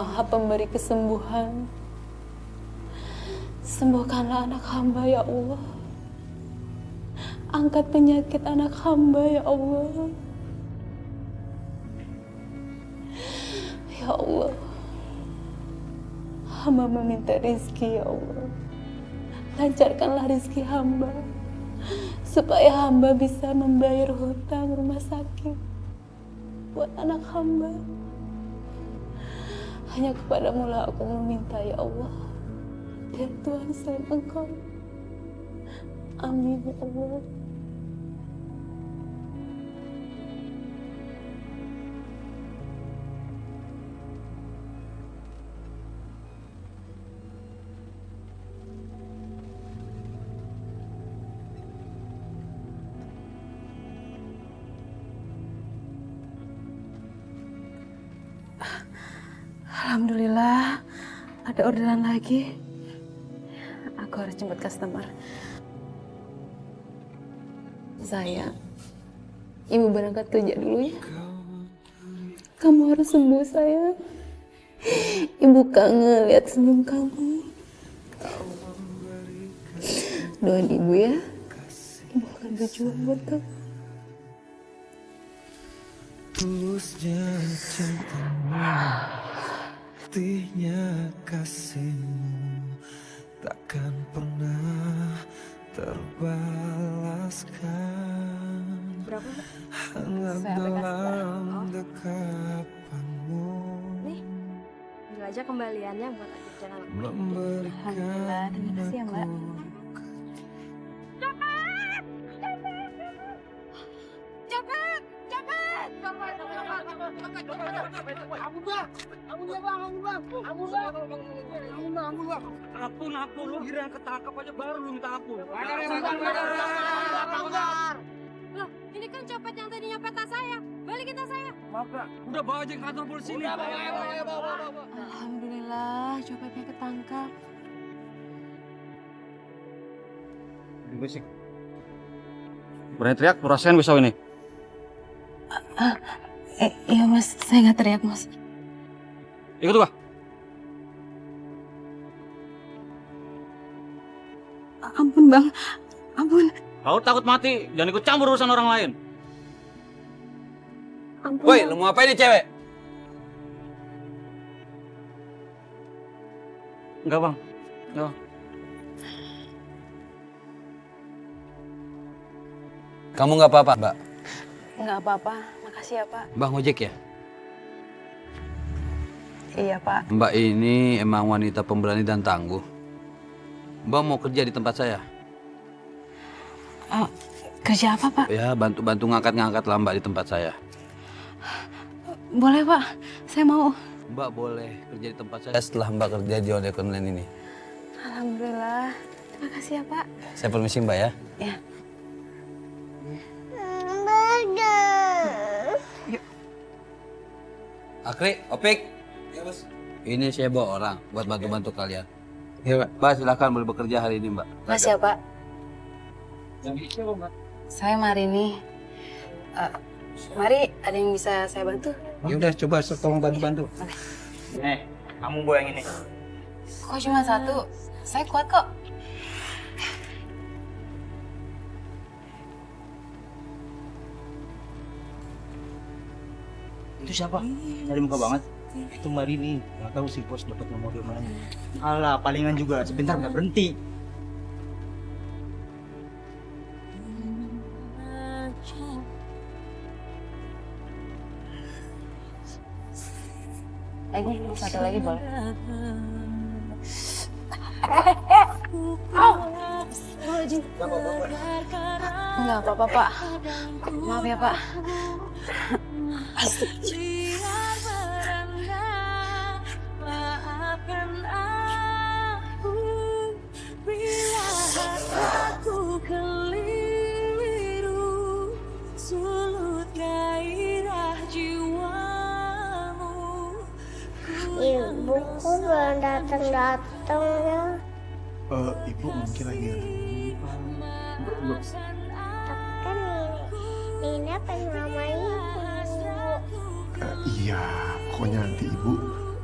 Maha Pemberi kesembuhan. Sembuhkanlah anak hamba ya Allah. Angkat penyakit anak hamba ya Allah. Ya Allah, hamba meminta rezeki ya Allah. Lancarkanlah rezeki hamba, supaya hamba bisa membayar hutang rumah sakit buat anak hamba. Hanya kepadamu lah aku meminta ya Allah. Dan Tuhan selain Engkau. Amin ya Allah. Alhamdulillah, ada orderan lagi. Aku harus jemput customer. Sayang, Ibu berangkat kerja dulu ya. Kamu harus sembuh sayang. Ibu kangen lihat senyum kamu. Doain Ibu ya. Ibu akan berjuang buat kamu. Tulusnya cintamu, artinya kasihmu takkan pernah terbalaskan. Berapa? Hangat dalam dekapanmu. Nih, ambil aja kembaliannya buat ajak jalan. Memberikan Alhamdulillah, terima kasih ya Mbak. Ampun, lu kira ketangkap aja baru lu minta ampun. Loh, ini kan copet yang tadi nyopet tas saya. Balikin tas saya. Maaf, Pak. Udah bawa aja ke kantor polisi nih. Alhamdulillah, copetnya ketangkap. Berisik. Berani teriak, rasain pisau ini. Iya Mas, saya nggak teriak Mas. Ikut gua. Ampun Bang, ampun. Kau takut mati, jangan ikut campur urusan orang lain. Ampun. Woi, Bang. lu mau apa ini cewek? Enggak, Bang. Enggak. Kamu nggak apa-apa, Mbak? Nggak apa-apa, makasih ya Pak. Mbak ngojek ya? Iya Pak. Mbak ini emang wanita pemberani dan tangguh. Mbak mau kerja di tempat saya? Kerja apa Pak? Ya, bantu-bantu ngangkat-ngangkat lah Mbak di tempat saya. Boleh Pak, saya mau. Mbak boleh kerja di tempat saya setelah Mbak kerja di ojek online ini. Alhamdulillah, terima kasih ya Pak. Saya permisi Mbak ya. Ya. Akri, Opik. Ya, Bos. Ini saya bawa orang buat bantu-bantu kalian. Ya, Mbak. Mbak silakan boleh bekerja hari ini, Mbak. Makasih ya Pak. Saya Marini. Mari, ada yang bisa saya bantu? Ya udah, coba tolong bantu-bantu. Kamu bawa yang ini. Kok cuma satu? Saya kuat kok. Itu siapa? Cari muka banget. Itu Marini. Nggak tahu si bos dapat nomor dari mana. Alah, palingan juga. Sebentar nggak berhenti. Satu lagi boleh? Enggak apa-apa Pak. Maaf ya Pak. Ibu kok belum datang-datang ya? Ibu mungkin lagi ada. Tapi kan Nina pengen sama ibu. Iya, pokoknya nanti ibu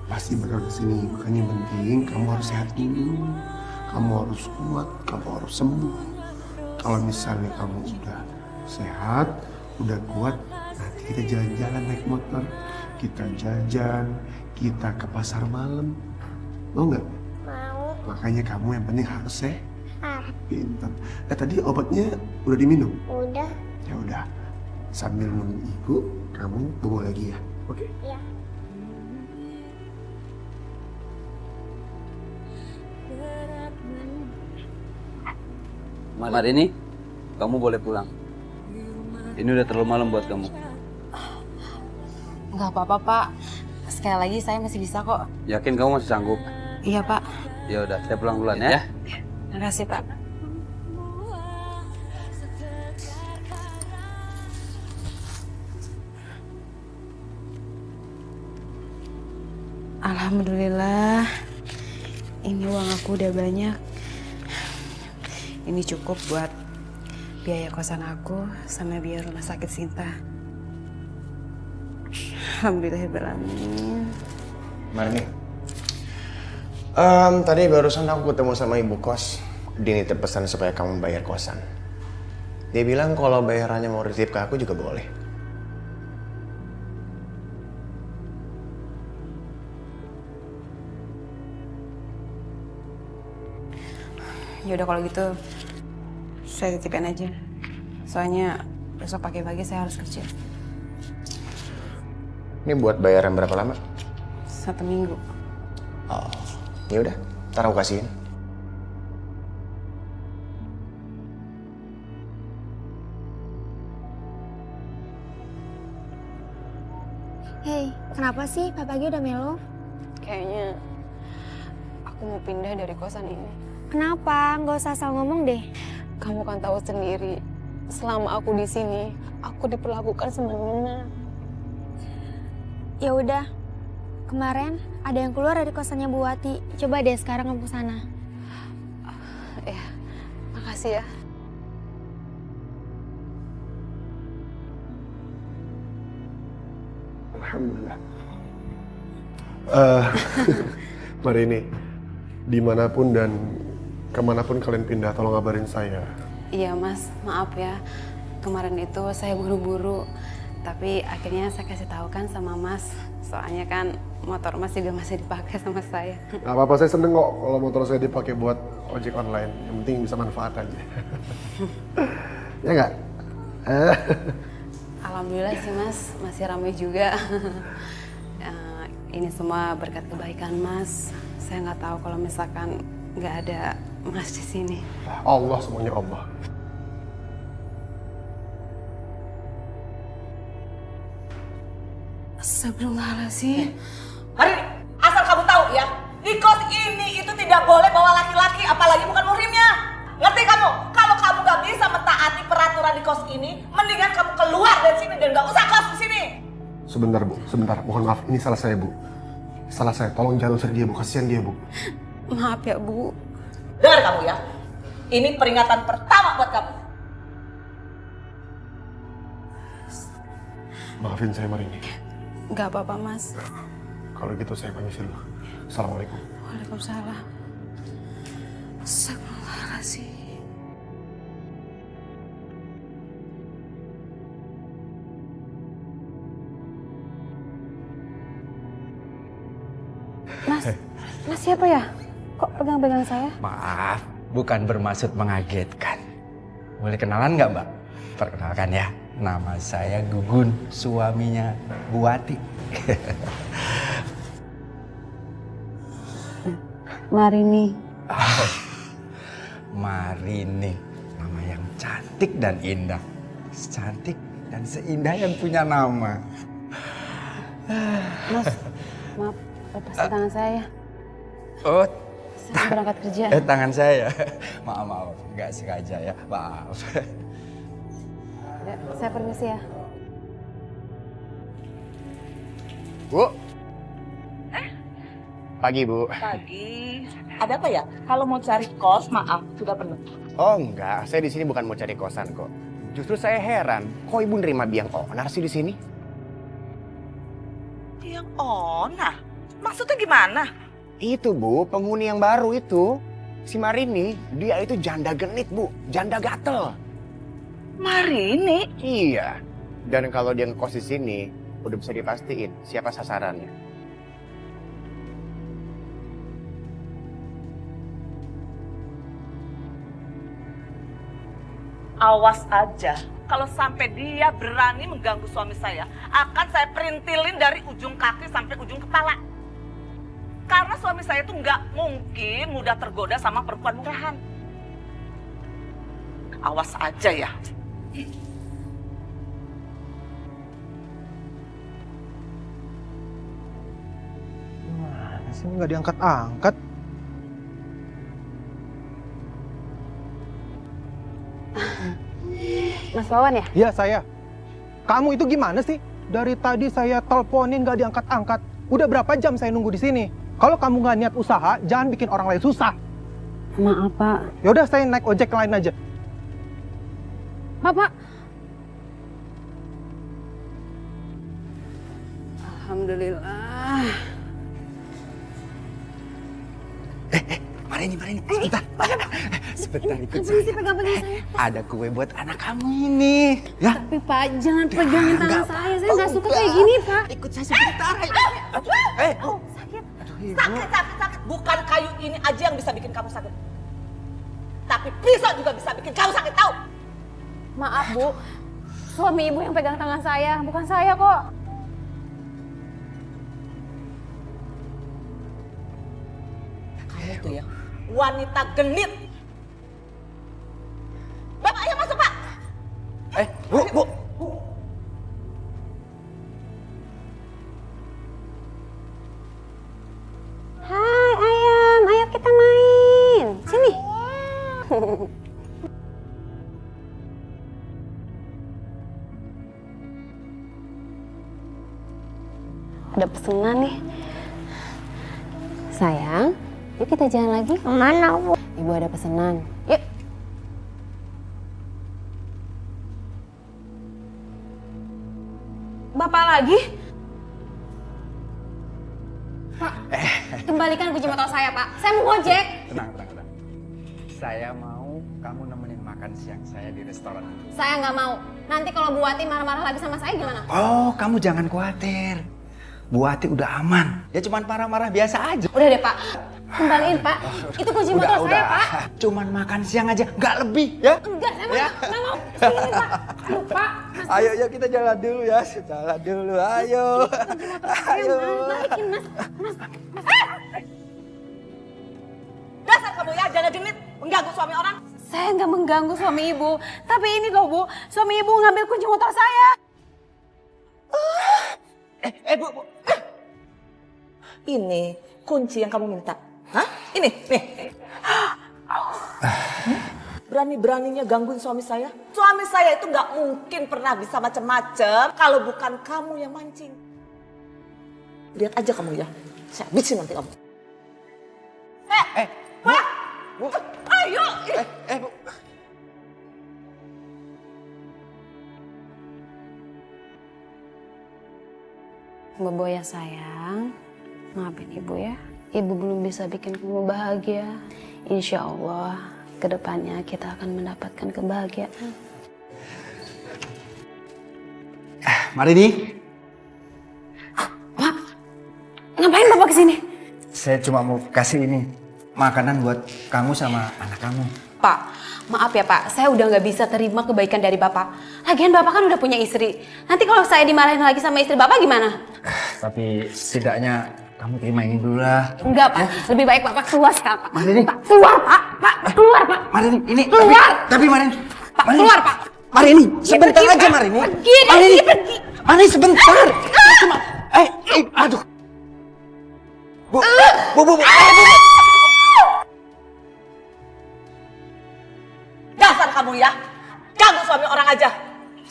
pasti bakal kesini. Makanya yang penting kamu harus sehat dulu. Kamu harus kuat, kamu harus sembuh. Kalau misalnya kamu udah sehat, udah kuat, nanti kita jalan-jalan naik motor. Kita jajan, kita ke pasar malam. Mau nggak? Mau. Makanya kamu yang penting harus sehat. Pintar. Tadi obatnya udah diminum? Udah. Ya udah. Sambil nunggu ibu, kamu tunggu lagi ya. Oke? Ya. Marini, kamu boleh pulang. Ini udah terlalu malam buat kamu. Nggak apa-apa, Pak. Sekali lagi saya masih bisa kok. Yakin kamu masih sanggup? Iya, Pak. Ya udah, saya pulang duluan ya. Terima kasih, Pak. Alhamdulillah. Ini uang aku udah banyak. Ini cukup buat biaya kosan aku sama biaya rumah sakit Sinta. Alhamdulillahirrahmanirrahim. Marini, tadi barusan aku ketemu sama ibu kos. Dia nitip pesan supaya kamu bayar kosan. Dia bilang kalau bayarannya mau dititip ke aku juga boleh. Ya udah kalau gitu saya titipin aja. Soalnya besok pagi-pagi saya harus kerja. Ini buat bayaran berapa lama? 1 minggu. Oh, ya udah, ntar aku kasihin. Hei, kenapa sih pagi udah melo? Kayaknya aku mau pindah dari kosan ini. Kenapa? Nggak usah asal ngomong deh. Kamu kan tahu sendiri, selama aku di sini, aku diperlakukan semena-mena. Ya udah, kemarin ada yang keluar dari kosannya Bu Wati. Coba deh sekarang kamu ke sana. Ya, makasih ya. Alhamdulillah. Marini, dimanapun dan kemanapun kalian pindah, tolong kabarin saya. Iya Mas, maaf ya. Kemarin itu saya buru-buru, tapi akhirnya saya kasih tahu kan sama Mas. Soalnya kan motor Mas juga masih dipakai sama saya. Gak apa-apa, saya seneng kok kalau motor saya dipakai buat ojek online. Yang penting bisa manfaat aja. Ya nggak? Alhamdulillah sih Mas, masih ramai juga. Ini semua berkat kebaikan Mas. Saya nggak tahu kalau misalkan nggak ada Mas di sini. Allah, semuanya Allah. Astagfirullahaladzim. Marini, asal kamu tahu ya, di kos ini itu tidak boleh bawa laki-laki, apalagi bukan muhrimnya. Ngerti kamu? Kalau kamu gak bisa mentaati peraturan di kos ini, mendingan kamu keluar dari sini dan gak usah kos di sini. Sebentar Bu, sebentar. Mohon maaf, ini salah saya Bu. Salah saya, tolong jangan usir dia Bu, kasihan dia Bu. Maaf ya Bu. Dengar kamu ya, ini peringatan pertama buat kamu. Maafin saya Marini. Nggak apa-apa Mas. Kalau gitu saya permisi dulu. Assalamualaikum. Waalaikumsalam. Astagfirullahaladzim. Mas siapa ya? Kok pegang-pegang saya? Maaf, bukan bermaksud mengagetkan. Boleh kenalan nggak, Mbak? Perkenalkan ya, nama saya Gugun, suaminya Bu Wati. Marini. Oh, Marini, nama yang cantik dan indah. Cantik dan seindah yang punya nama. Mas, maaf, lepas tangan saya ya. Oh, Saya berangkat kerja. tangan saya. Maaf, nggak sengaja ya, maaf. Ya, saya permisi ya. Bu. Pagi, Bu. Pagi. Ada apa ya? Kalau mau cari kos, maaf, sudah penuh. Oh enggak, saya di sini bukan mau cari kosan kok. Justru saya heran, kok Ibu nerima biang onar sih di sini? Yang ona? Maksudnya gimana? Itu Bu, penghuni yang baru itu. Si Marini, dia itu janda genit Bu, janda gatel. Marini? Iya. Dan kalau dia ngekos di sini, udah bisa dipastiin siapa sasarannya. Awas aja, kalau sampai dia berani mengganggu suami saya, akan saya perintilin dari ujung kaki sampai ujung kepala. Karena suami saya itu nggak mungkin mudah tergoda sama perempuan murahan. Awas aja ya. Mana sih nggak diangkat-angkat? Mas Wawan ya? Iya saya. Kamu itu gimana sih? Dari tadi saya teleponin nggak diangkat-angkat. Udah berapa jam saya nunggu di sini? Kalau kamu nggak niat usaha, jangan bikin orang lain susah. Maaf Pak. Yaudah saya naik ojek lain aja. Bapak. Alhamdulillah. Marini, sebentar. Sebentar ikut Apa sih saya. pegang-pegang saya? Ada kue buat anak kamu ini. Ya. Tapi Pak, jangan pegangin tangan saya. Saya nggak suka kayak gini Pak. Ikut saya sebentar. Sakit. Sakit. Bukan kayu ini aja yang bisa bikin kamu sakit. Tapi pisau juga bisa bikin kamu sakit, tahu? Maaf Bu, suami ibu yang pegang tangan saya, bukan saya kok. Kamu tuh ya, wanita genit. Bapak, ayo masuk Pak. Bu. Hai ayam, ayo kita main. Sini. Ada pesanan nih. Sayang, yuk kita jalan lagi. Kemana, Bu? Ibu ada pesanan. Yuk. Bapak lagi? Pak, kembalikan kunci motor saya, Pak. Saya mau ngojek. Tenang. Saya mau kamu nemenin makan siang saya di restoran. Saya nggak mau. Nanti kalau Bu Wati marah-marah lagi sama saya gimana? Oh, kamu jangan khawatir. Bu Wati udah aman. Ya cuman marah-marah biasa aja. Udah deh, Pak. Kembaliin, Pak. Itu kunci motor saya, Pak. Cuman makan siang aja, nggak lebih ya. Enggak, saya nggak mau. Sini, Pak. Aduh, Pak. Ayo kita jalan dulu ya. Jalan dulu, ayo. Ayo. Balikin, Mas. Dasar kamu ya, janda genit, mengganggu suami orang. Saya nggak mengganggu suami ibu. Tapi ini loh, Bu. Suami ibu ngambil kunci motor saya. Bu. Ini kunci yang kamu minta. Hah? Ini, nih. Berani-beraninya gangguin suami saya. Suami saya itu nggak mungkin pernah bisa macam-macam kalau bukan kamu yang mancing. Lihat aja kamu ya. Saya habisin nanti kamu. Pak! Bu. Ayo! Bu. Bobo ya sayang, maafin ibu ya. Ibu belum bisa bikin kamu bahagia. Insya Allah, kedepannya kita akan mendapatkan kebahagiaan. Marini. Pak, ngapain Bapak kesini? Saya cuma mau kasih ini makanan buat kamu sama anak kamu. Pak, maaf ya Pak, saya udah nggak bisa terima kebaikan dari Bapak. Lagian Bapak kan udah punya istri. Nanti kalau saya dimarahin lagi sama istri Bapak gimana? Tapi setidaknya kamu terima ini dulu lah. Enggak Pak, lebih baik Bapak keluar sekarang Pak. Marini. Pak, keluar Pak, keluar Pak. Marini, ini. Keluar. Tapi Marini. Pak, keluar Pak. Marini, sebentar pergi, aja Pak. Marini. Pergi, Marini, pergi. Marini sebentar. Cuma, aduh. Bu. Dasar kamu ya, ganggu suami orang aja.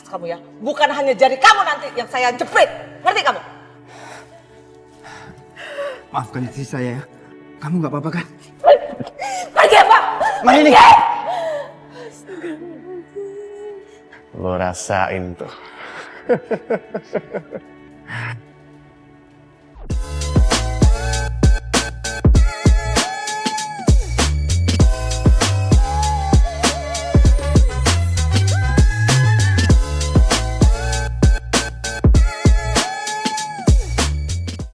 Kamu ya, bukan hanya jari kamu nanti yang saya jepit. Ngerti kamu? Maafkan istri saya ya. Kamu nggak apa-apa kan? Pergi Pak! Marini. Lo rasain tuh.